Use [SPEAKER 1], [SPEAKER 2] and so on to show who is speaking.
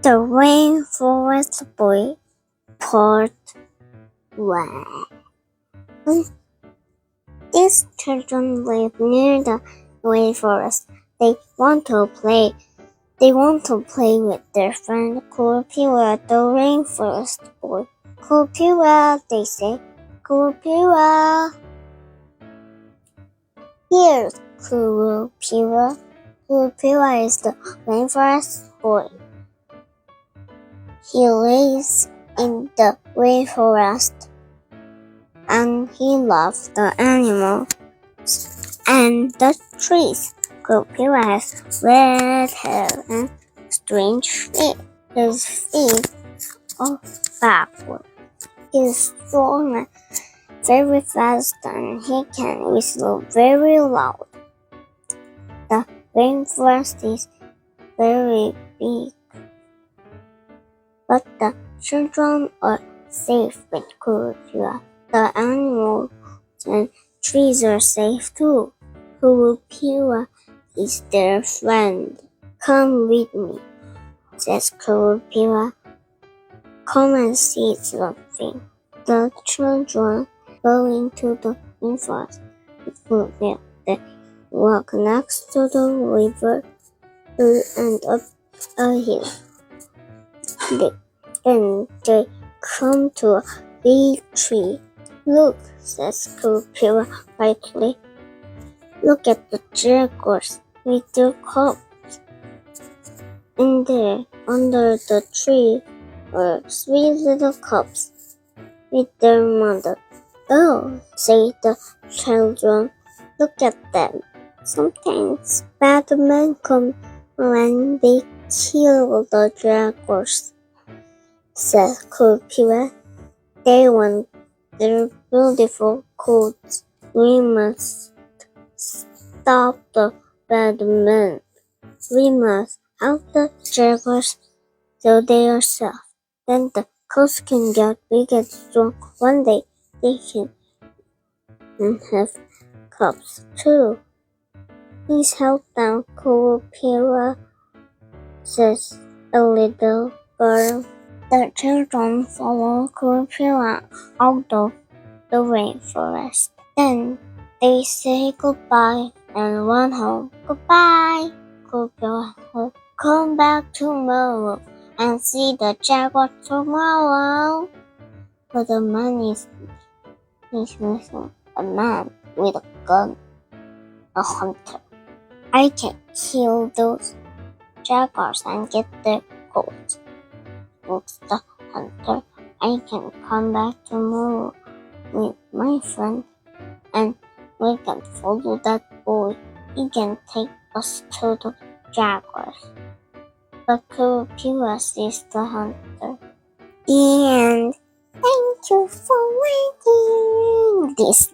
[SPEAKER 1] The Rainforest Boy, Part 1. These children live near the rainforest. They want to play. They want to play with their friend Kurupira, the Rainforest Boy. Kurupira, they say. Kurupira. Here's Kurupira. Kurupira is the Rainforest Boy. He lives in the rainforest, and he loves the animals and the trees. Kurupira has red hair and strange feet. His feet are backward. He is strong and very fast, and he can whistle very loud. The rainforest is very big, but the children are safe with Kurupira. The animals and trees are safe too. Kurupira is their friend. Come with me, says Kurupira. Come and see something. The children go into the rainforest with Kurupira. They walk next to the river and up a hill. Then they come to a big tree. Look, says Kurupira brightly. Look at the jaguars with their cubs. In there, under the tree, are 3 little cubs with their mother. Oh, say the children, look at them. Sometimes bad men come when they kill the jaguars, said Kurupira. They want their beautiful coats. We must stop the bad men. We must help the jaguars so they are safe. Then the cubs can get big and strong. One day they can have cubs too. Please help them, Kurupira, says a little girl. The children follow Kurupira out of the rainforest. Then they say goodbye and run home. Goodbye, Kurupira. Come back tomorrow and see the jaguar tomorrow. But the man is missing. A man with a gun. A hunter. I can kill those jaguars and get their coats, thinks the hunter. I can come back tomorrow with my friend, and we can follow that boy. He can take us to the jaguars. But Kurupira sees the hunter. And thank you for reading this.